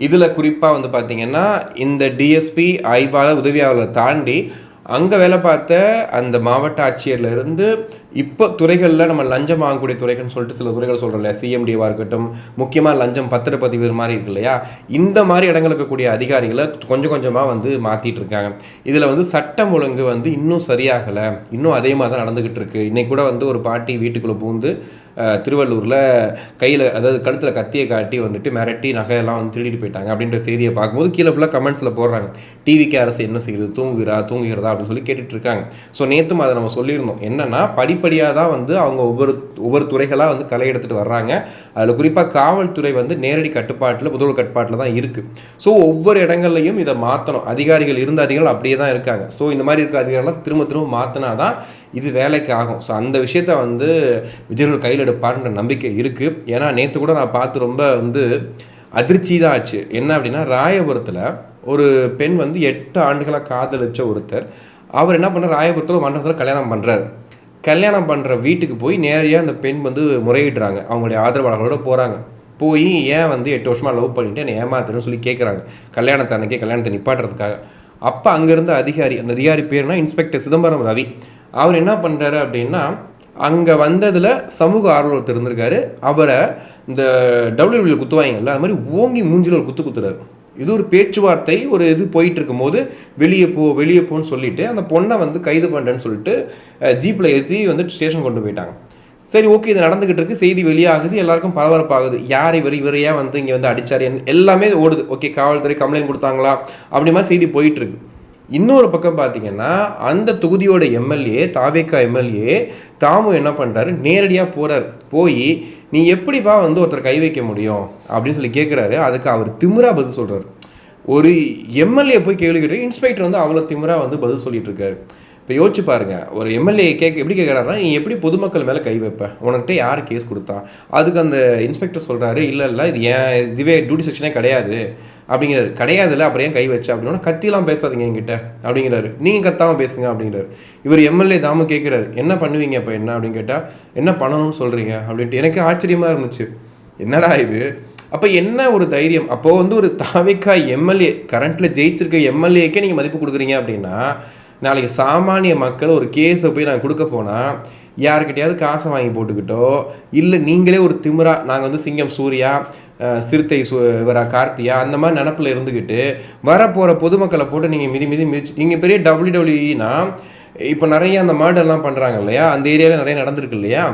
இதில் குறிப்பாக வந்து பார்த்திங்கன்னா இந்த டிஎஸ்பி ஆய்வாளர் உதவியாளரை தாண்டி அங்கே வேலை பார்த்த அந்த மாவட்ட ஆட்சியர்லேருந்து இப்போ துறைகளில் நம்ம லஞ்சம் வாங்கக்கூடிய துறைகள்னு சொல்லிட்டு சில துறைகள் சொல்கிறோம் இல்லையா, சிஎம்டிவாக இருக்கட்டும், முக்கியமாக லஞ்சம் பத்திரப்பதிவு மாதிரி இருக்கு இல்லையா, இந்த மாதிரி இடங்களுக்கு இருக்கக்கூடிய அதிகாரிகளை கொஞ்சம் கொஞ்சமாக வந்து மாற்றிட்டு இருக்காங்க. இதில் வந்து சட்டம் ஒழுங்கு வந்து இன்னும் சரியாகலை, இன்னும் அதே மாதிரி தான் நடந்துக்கிட்டு இருக்குது. இன்றைக்கி கூட வந்து ஒரு பாட்டி வீட்டுக்குள்ளே பூந்து திருவள்ளூரில் கையில், அதாவது கழுத்தில் கத்தியை காட்டி வந்துட்டு மிரட்டி நகையெல்லாம் வந்து திருடிட்டு போயிட்டாங்க அப்படின்ற செய்தியை பார்க்கும்போது கீழே ஃபுல்லாக கமெண்ட்ஸில் போடுறாங்க, டிவிக்கு அரசு என்ன செய்யுது, தூங்குகிறதா அப்படின்னு சொல்லி கேட்டுட்டு இருக்காங்க. ஸோ நேற்றும் அதை நம்ம சொல்லியிருந்தோம், என்னென்னா படிப்படியாக தான் வந்து அவங்க ஒவ்வொரு துறைகளாக வந்து களை எடுத்துகிட்டு வர்றாங்க. அதில் குறிப்பாக காவல்துறை வந்து நேரடி கட்டுப்பாட்டில், முதல்வர் கட்டுப்பாட்டில் தான் இருக்குது. ஸோ ஒவ்வொரு இடங்கள்லையும் இதை மாற்றணும். அதிகாரிகள் இருந்த அதிகாரிகள் அப்படியே தான் இருக்காங்க. ஸோ இந்த மாதிரி இருக்க அதிகாரிகள்லாம் திரும்ப மாற்றினா தான் இது வேலைக்கு ஆகும். ஸோ அந்த விஷயத்த வந்து விஜயர்கள் கையில் எடுப்பாருன்ற நம்பிக்கை இருக்குது. ஏன்னா நேற்று கூட நான் பார்த்து ரொம்ப வந்து அதிர்ச்சி தான் ஆச்சு. என்ன அப்படின்னா, ராயபுரத்தில் ஒரு பெண் வந்து 8 ஆண்டுகளாக காதலிச்ச ஒருத்தர், அவர் என்ன பண்ணுறார், ராயபுரத்தில் மண்டபத்தில் கல்யாணம் பண்ணுற வீட்டுக்கு போய் நேரடியாக அந்த பெண் வந்து முறையிடுறாங்க. அவங்களுடைய ஆதரவாளர்களோட போகிறாங்க. போய் ஏன் வந்து 8 வருஷமாக லவ் பண்ணிவிட்டு என்னை ஏமாத்துறேன்னு சொல்லி கேட்குறாங்க, கல்யாணத்தை நிப்பாட்டுறதுக்காக. அப்போ அங்கேருந்த அதிகாரி, அந்த அதிகாரி பேர்னா இன்ஸ்பெக்டர் சிதம்பரம் ரவி, அவர் என்ன பண்ணுறாரு அப்படின்னா, அங்கே வந்ததில் சமூக ஆர்வலர் இருந்திருக்காரு, அவரை இந்த டபிள்யூவில் குத்துவாங்கல்ல, அது மாதிரி ஓங்கி மூஞ்சில் ஒரு குத்துறாரு. இது ஒரு பேச்சுவார்த்தை, ஒரு இது போயிட்டு இருக்கும்போது வெளியே போன்னு சொல்லிட்டு அந்த பொண்ணை வந்து கைது பண்ணுறேன்னு சொல்லிட்டு ஜீப்பில் ஏற்றி வந்து ஸ்டேஷன் கொண்டு போயிட்டாங்க. சரி, ஓகே, இது நடந்துக்கிட்டு இருக்குது, செய்தி வெளியாகுது, எல்லாருக்கும் பரபரப்பாகுது. யார் இவர் ஏன் வந்து இங்கே வந்து அடித்தார், எல்லாமே ஓடுது. ஓகே, காவல்துறை கம்ப்ளைண்ட் கொடுத்தாங்களா அப்படி மாதிரி செய்தி போயிட்டுருக்கு. இன்னொரு பக்கம் பார்த்தீங்கன்னா, அந்த தொகுதியோட எம்எல்ஏ, தாவேகா எம்எல்ஏ தாமு என்ன பண்ணுறாரு, நேரடியாக போகிறார். போய் நீ எப்படிப்பா வந்து ஒருத்தர் கை வைக்க முடியும் அப்படின்னு சொல்லி கேட்குறாரு. அதுக்கு அவர் திமிரா பதில் சொல்கிறார். ஒரு எம்எல்ஏ போய் கேள்வி கேட்டு இன்ஸ்பெக்டர் வந்து அவ்வளோ திமிரா வந்து பதில் சொல்லிட்டு இருக்காரு. இப்போ யோசிச்சு பாருங்கள், ஒரு எம்எல்ஏ எப்படி கேட்குறாருன்னா, நீ எப்படி பொதுமக்கள் மேலே கை வைப்ப, உனக்கிட்ட யார் கேஸ் கொடுத்தா? அதுக்கு அந்த இன்ஸ்பெக்டர் சொல்கிறாரு, இல்லை இது இதுவே டியூட்டி செக்ஷனே கிடையாது, அப்படிங்கிறாரு. கிடையாதுல்ல, அப்புறம் ஏன் கை வச்ச அப்படின்னா, கத்திலாம் பேசாதீங்க என்கிட்ட அப்படிங்கிறாரு. நீங்கள் கத்தாமல் பேசுங்க அப்படிங்கிறாரு. இவர் எம்எல்ஏ தாமு கேட்குறாரு, என்ன பண்ணுவீங்க இப்போ என்ன அப்படின்னு கேட்டால், என்ன பண்ணணும்னு சொல்கிறீங்க அப்படின்ட்டு. எனக்கு ஆச்சரியமாக இருந்துச்சு, என்னடா இது. அப்போ என்ன ஒரு தைரியம். அப்போது வந்து ஒரு தாவேக்கா எம்எல்ஏ, கரண்ட்டில் ஜெயிச்சிருக்க எம்எல்ஏக்கே நீங்கள் மதிப்பு கொடுக்குறீங்க அப்படின்னா, நாளைக்கு சாமானிய மக்கள் ஒரு கேஸை போய் நாங்கள் கொடுக்க போனால் யாருக்கிட்டையாவது காசை வாங்கி போட்டுக்கிட்டோ, இல்லை நீங்களே ஒரு திமிரா நாங்கள் வந்து சிங்கம் சூர்யா, சிறுத்தை இவரா கார்த்தியா அந்த மாதிரி நினப்பில் இருந்துக்கிட்டு வரப்போகிற பொதுமக்களை போட்டு நீங்கள் மிதிச்சு, நீங்கள் பெரிய டபிள்யூடபிள்யூனா இப்போ நிறைய அந்த மர்டர்லாம் பண்ணுறாங்க இல்லையா, அந்த ஏரியாவில் நிறைய நடந்திருக்கு இல்லையா,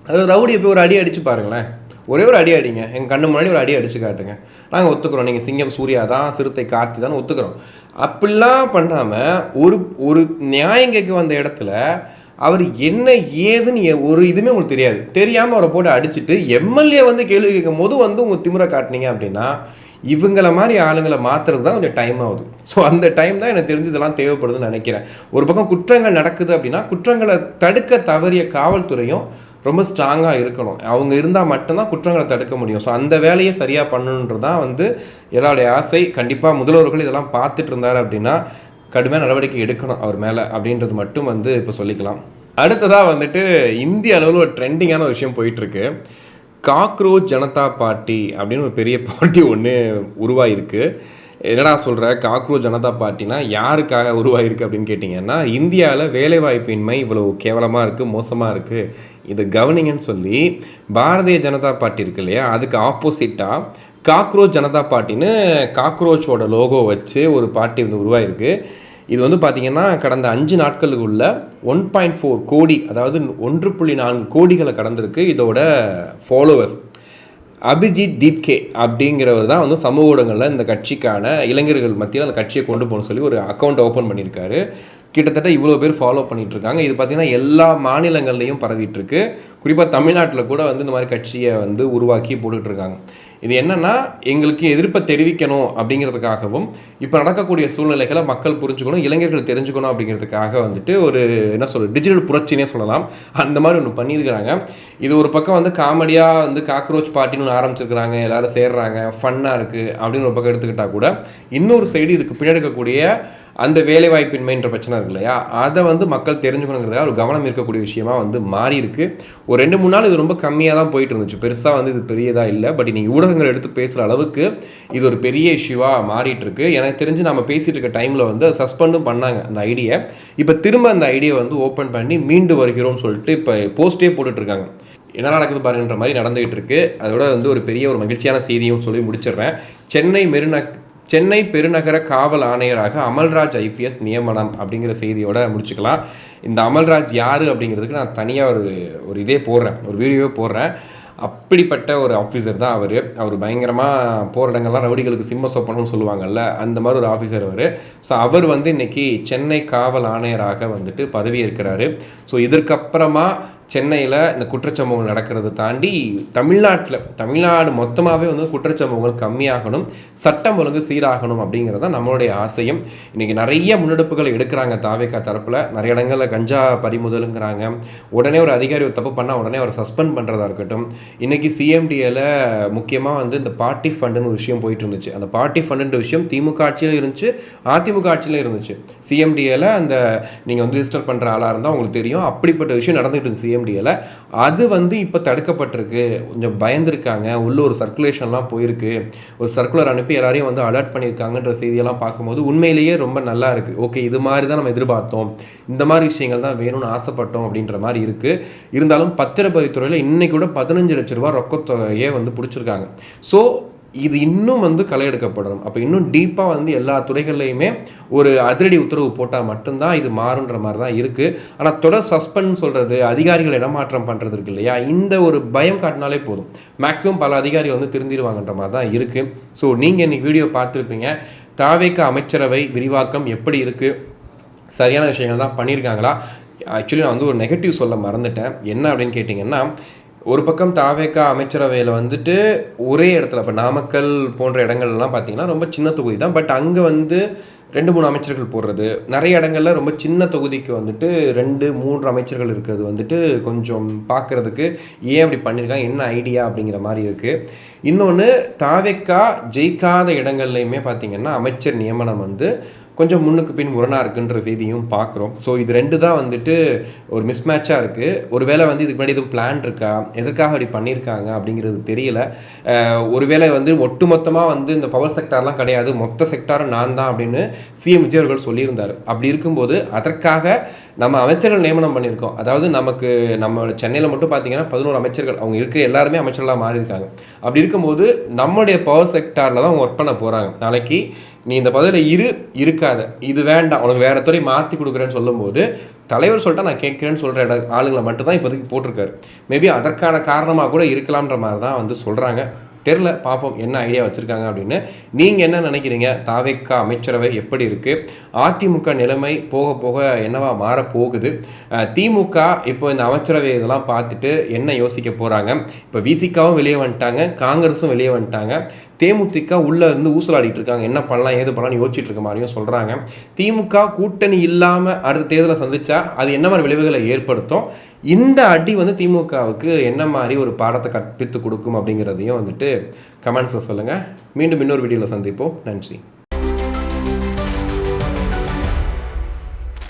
அது ரவுடியை போய் ஒரு அடி அடித்து பாருங்களேன், ஒரே ஒரு அடி அடிங்க, எங்கள் கண்ணு முன்னாடி ஒரு அடி அடித்து காட்டுங்க, நாங்கள் ஒத்துக்கிறோம் நீங்கள் சிங்கம் சூர்யா தான், சிறுத்தை கார்த்தி தான் ஒத்துக்கிறோம். அப்படிலாம் பண்ணாமல் ஒரு நியாயம் கேட்க வந்த இடத்துல அவர் என்ன ஏதுன்னு ஒரு இதுவுமே உங்களுக்கு தெரியாது, தெரியாமல் அவரை போட்டு அடிச்சுட்டு எம்எல்ஏ வந்து கேள்வி கேட்கும் போது வந்து உங்கள் திமிரை காட்டினீங்க அப்படின்னா, இவங்கள மாதிரி ஆளுங்களை மாற்றுறது தான் கொஞ்சம் டைம் ஆகுது. ஸோ அந்த டைம் தான் எனக்கு தெரிஞ்சு இதெல்லாம் தேவைப்படுதுன்னு நினைக்கிறேன். ஒரு பக்கம் குற்றங்கள் நடக்குது அப்படின்னா குற்றங்களை தடுக்க தவறிய காவல்துறையும் ரொம்ப ஸ்ட்ராங்காக இருக்கணும். அவங்க இருந்தால் மட்டும்தான் குற்றங்களை தடுக்க முடியும். ஸோ அந்த வேலையை சரியாக பண்ணணுன்றது தான் வந்து எல்லாருடைய ஆசை. கண்டிப்பாக முதல்வர்கள் இதெல்லாம் பார்த்துட்டு இருந்தார் அப்படின்னா கடுமையான நடவடிக்கை எடுக்கணும் அவர் மேலே அப்படின்றது மட்டும் வந்து இப்போ சொல்லிக்கலாம். அடுத்ததாக வந்துட்டு இந்திய அளவில் ஒரு ட்ரெண்டிங்கான ஒரு விஷயம் போயிட்டுருக்கு. காக்ரோச் ஜனதா பார்ட்டி அப்படின்னு ஒரு பெரிய பார்ட்டி ஒன்று உருவாயிருக்கு. என்னடா சொல்கிற, காக்ரோச் ஜனதா பார்ட்டினா யாருக்காக உருவாயிருக்கு அப்படின்னு கேட்டிங்கன்னா, இந்தியாவில் வேலைவாய்ப்பின்மை இவ்வளோ கேவலமாக இருக்குது, மோசமாக இருக்குது, இது கவனிங்கன்னு சொல்லி பாரதிய ஜனதா பார்ட்டி இருக்கு இல்லையா, அதுக்கு ஆப்போசிட்டாக காக்ரோச் ஜனதா பார்ட்டின்னு காக்ரோச்சோட லோகோ வச்சு ஒரு பார்ட்டி வந்து உருவாயிருக்கு. இது வந்து பார்த்திங்கன்னா கடந்த 5 நாட்களுக்குள்ள 1.4 கோடி, அதாவது 1.4 கோடிகளை கடந்திருக்கு இதோட ஃபாலோவர்ஸ். அபிஜித் தீப்கே அப்படிங்கிறவர் தான் வந்து சமூக ஊடகங்களில் இந்த கட்சிக்கான இளைஞர்கள் மத்தியில் அந்த கட்சியை கொண்டு போகணும்னு சொல்லி ஒரு அக்கௌண்ட் ஓப்பன் பண்ணியிருக்காரு. கிட்டத்தட்ட இவ்வளோ பேர் ஃபாலோ பண்ணிகிட்டு இருக்காங்க. இது பார்த்திங்கன்னா எல்லா மாநிலங்கள்லேயும் பரவிட்டுருக்கு. குறிப்பாக தமிழ்நாட்டில் கூட வந்து இந்த மாதிரி கட்சியை வந்து உருவாக்கி போட்டுட்ருக்காங்க. இது என்னென்னா, எங்களுக்கு எதிர்ப்பை தெரிவிக்கணும் அப்படிங்கிறதுக்காகவும், இப்போ நடக்கக்கூடிய சூழ்நிலைகளை மக்கள் புரிஞ்சுக்கணும், இளைஞர்கள் தெரிஞ்சுக்கணும் அப்படிங்கிறதுக்காக வந்துட்டு ஒரு என்ன சொல்கிறது, டிஜிட்டல் புரட்சினே சொல்லலாம், அந்த மாதிரி ஒன்று பண்ணியிருக்கிறாங்க. இது ஒரு பக்கம் வந்து காமெடியாக வந்து காக்ரோச் பார்ட்டின்னு ஒன்று ஆரம்பிச்சிருக்கிறாங்க, எல்லோரும் சேர்றாங்க, ஃபன்னாக இருக்குது அப்படின்னு ஒரு பக்கம் எடுத்துக்கிட்டால் கூட, இன்னொரு சைடு இதுக்கு பின்னாடி இருக்கக்கூடிய அந்த வேலைவாய்ப்பின்மைன்ற பிரச்சனை இருக்கு இல்லையா, அதை வந்து மக்கள் தெரிஞ்சுக்கணுங்கிறதுக்காக ஒரு கவனம் இருக்கக்கூடிய விஷயமா வந்து மாறி இருக்கு. ஒரு 2-3 நாள் இது ரொம்ப கம்மியாக தான் போயிட்டு இருந்துச்சு, பெருசாக வந்து இது பெரியதாக இல்லை. பட் நீங்கள் ஊடகங்கள் எடுத்து பேசுகிற அளவுக்கு இது ஒரு பெரிய இஷ்யூவாக மாறிட்டு இருக்கு. எனக்கு தெரிஞ்சு நம்ம பேசிகிட்டு இருக்க டைமில் வந்து அதை சஸ்பெண்டும் பண்ணாங்க அந்த ஐடியை. இப்போ திரும்ப அந்த ஐடியை வந்து ஓப்பன் பண்ணி மீண்டு வருகிறோம்னு சொல்லிட்டு இப்போ போஸ்ட்டே போட்டுட்ருக்காங்க. என்ன நடக்குது பாருன்ற மாதிரி நடந்துகிட்டு இருக்கு. அதோட வந்து ஒரு பெரிய ஒரு மகிழ்ச்சியான செய்தியும் சொல்லி முடிச்சிடுறேன். சென்னை பெருநகர காவல் ஆணையராக அமல்ராஜ் ஐபிஎஸ் நியமனம் அப்படிங்கிற செய்தியோட முடிச்சுக்கலாம். இந்த அமல்ராஜ் யார் அப்படிங்கிறதுக்கு நான் தனியாக ஒரு இதே போடுறேன், ஒரு வீடியோவே போடுறேன். அப்படிப்பட்ட ஒரு ஆஃபீஸர் தான் அவர் பயங்கரமாக போகிற இடங்கள்லாம் ரவுடிகளுக்கு சிம்ம சொப்பனம்னு சொல்லுவாங்கள்ல, அந்த மாதிரி ஒரு ஆஃபீஸர் அவர். ஸோ அவர் வந்து இன்றைக்கி சென்னை காவல் ஆணையராக வந்துட்டு பதவியேற்கிறாரு. ஸோ இதற்கப்புறமா சென்னையில் இந்த குற்றச்சம்பவங்கள் நடக்கிறத தாண்டி தமிழ்நாடு மொத்தமாகவே வந்து குற்றச்சம்பவங்கள் கம்மியாகணும், சட்டம் ஒழுங்கு சீராகணும் அப்படிங்கிறது தான் நம்மளுடைய ஆசையும். இன்றைக்கி நிறைய முன்னெடுப்புகள் எடுக்கிறாங்க தாவேகா தரப்பில். நிறைய இடங்களில் கஞ்சா பறிமுதலுங்கிறாங்க, உடனே ஒரு அதிகாரி ஒரு தப்பு பண்ணால் உடனே அவரை சஸ்பெண்ட் பண்ணுறதா இருக்கட்டும். இன்றைக்கி சிஎம்டிஏல முக்கியமாக வந்து இந்த பார்ட்டி ஃபண்டுன்னு ஒரு விஷயம் போயிட்டு இருந்துச்சு. அந்த பார்ட்டி ஃபண்டுன்ற விஷயம் திமுக ஆட்சியிலும் இருந்துச்சு, அதிமுக ஆட்சியிலும் இருந்துச்சு. சிஎம்டிஏல அந்த நீங்கள் வந்து ரிஜிஸ்டர் பண்ணுற ஆளாக இருந்தால் உங்களுக்கு தெரியும், அப்படிப்பட்ட விஷயம் நடந்துகிட்டு இருந்துச்சு சிஎம்டிஏல. அது வந்து இப்போ தடுக்கப்பட்டிருக்கு. கொஞ்சம் பயந்துருக்காங்க, உள்ள ஒரு சர்க்குலேஷன்லாம் போயிருக்கு, ஒரு சர்க்குலர் அனுப்பி எல்லாரையும் வந்து அலர்ட் பண்ணியிருக்காங்கன்ற செய்தியெல்லாம் பார்க்கும்போது உண்மையிலேயே ரொம்ப நல்லா இருக்குது. ஓகே, இது மாதிரி தான் நம்ம எதிர்பார்த்தோம், இந்த மாதிரி விஷயங்கள் தான் வேணும்னு ஆசைப்பட்டோம் அப்படின்ற மாதிரி இருக்குது. இருந்தாலும் பத்திரப்பதிவுத்துறையில் இன்னைக்கு கூட 15 லட்ச ரூபா ரொக்கத்தொகையே வந்து பிடிச்சிருக்காங்க. ஸோ இது இன்னும் வந்து களை எடுக்கப்படணும். அப்போ இன்னும் டீப்பாக வந்து எல்லா துறைகள்லையுமே ஒரு அதிரடி உத்தரவு போட்டால் மட்டும்தான் இது மாறுன்ற மாதிரி தான் இருக்குது. ஆனால் தொடர் சஸ்பெண்ட் சொல்கிறது, அதிகாரிகள் இடமாற்றம் பண்ணுறது இருக்கு இல்லையா, இந்த ஒரு பயம் காட்டினாலே போதும், மேக்ஸிமம் பல அதிகாரிகள் வந்து திருந்திடுவாங்கன்ற மாதிரி தான் இருக்குது. ஸோ நீங்கள் இன்றைக்கி வீடியோ பார்த்துருப்பீங்க. தாவேகா அமைச்சரவை விரிவாக்கம் எப்படி இருக்குது, சரியான விஷயங்கள் தான் பண்ணியிருக்காங்களா? ஆக்சுவலி நான் வந்து ஒரு நெகட்டிவ் சொல்ல மறந்துட்டேன். என்ன அப்படின்னு கேட்டிங்கன்னா, ஒரு பக்கம் தாவேகா அமைச்சரவையில் வந்துட்டு ஒரே இடத்துல, இப்போ நாமக்கல் போன்ற இடங்கள்லாம் பார்த்திங்கன்னா ரொம்ப சின்ன தொகுதி தான், பட் அங்கே வந்து 2-3 அமைச்சர்கள் போடுறது, நிறைய இடங்கள்ல ரொம்ப சின்ன தொகுதிக்கு வந்துட்டு 2-3 அமைச்சர்கள் இருக்கிறது வந்துட்டு கொஞ்சம் பார்க்குறதுக்கு ஏன் அப்படி பண்ணியிருக்காங்க, என்ன ஐடியா அப்படிங்கிற மாதிரி இருக்குது. இன்னொன்று, தாவேக்கா ஜெயிக்காத இடங்கள்லையுமே பார்த்திங்கன்னா அமைச்சர் நியமனம் வந்து கொஞ்சம் முன்னுக்கு பின் முரணாக இருக்குன்ற செய்தியும் பார்க்குறோம். ஸோ இது 2 தான் வந்துட்டு ஒரு மிஸ்மேட்சாக இருக்குது. ஒருவேளை வந்து இதுக்கு முன்னாடி எதுவும் பிளான் இருக்கா, எதற்காக அப்படி பண்ணியிருக்காங்க அப்படிங்கிறது தெரியல. ஒருவேளை வந்து ஒட்டுமொத்தமாக வந்து இந்த பவர் செக்டார்லாம் கிடையாது, மொத்த செக்டாரும் நான் தான் அப்படின்னு சிஎம் விஜய் அவர்கள் சொல்லியிருந்தார். அப்படி இருக்கும்போது அதற்காக நம்ம அமைச்சர்கள் நியமனம் பண்ணியிருக்கோம். அதாவது நமக்கு நம்ம சென்னையில் மட்டும் பார்த்தீங்கன்னா 11 அமைச்சர்கள், அவங்க இருக்க எல்லாருமே அமைச்சர்களாக மாறியிருக்காங்க. அப்படி இருக்கும்போது நம்மளுடைய பவர் செக்டாரில் தான் அவங்க ஒர்க் பண்ண போகிறாங்க. நாளைக்கு நீ இந்த பதவியில் இருக்காத, இது வேண்டாம், உனக்கு வேறு துறை மாற்றி கொடுக்குறேன்னு சொல்லும்போது தலைவர் சொல்லிட்டா நான் கேட்குறேன்னு சொல்கிற ஆளுங்களை மட்டும்தான் இப்போதைக்கு போட்டிருக்காரு. மேபி அதற்கான காரணமாக கூட இருக்கலாம்ன்ற மாதிரி தான் வந்து சொல்கிறாங்க. தெரில, பார்ப்போம் என்ன ஐடியா வச்சுருக்காங்க அப்படின்னு. நீங்கள் என்ன நினைக்கிறீங்க? தாவேக்கா அமைச்சரவை எப்படி இருக்குது? அதிமுக நிலைமை போக போக என்னவா மாறப்போகுது? திமுக இப்போ இந்த அமைச்சரவை இதெல்லாம் பார்த்துட்டு என்ன யோசிக்க போகிறாங்க? இப்போ விசிகாவும் வெளியே வந்துட்டாங்க, காங்கிரஸும் வெளியே வந்துட்டாங்க, தேமுதிக உள்ளே இருந்து ஊசலாடிட்டு இருக்காங்க, என்ன பண்ணலாம் ஏது பண்ணலாம்னு யோசிச்சுட்டு இருக்க மாதிரியும் சொல்கிறாங்க. திமுக கூட்டணி இல்லாமல் அடுத்த தேர்தலை சந்திச்சா அது என்ன மாதிரி விளைவுகளை ஏற்படுத்தும்? இந்த அடி வந்து திமுகவுக்கு என்ன மாதிரி ஒரு பாடத்தை கற்பித்து கொடுக்கும் அப்படிங்கிறதையும் வந்துட்டு கமெண்ட்ஸில் சொல்லுங்கள். மீண்டும் இன்னொரு வீடியோவில் சந்திப்போம். நன்றி.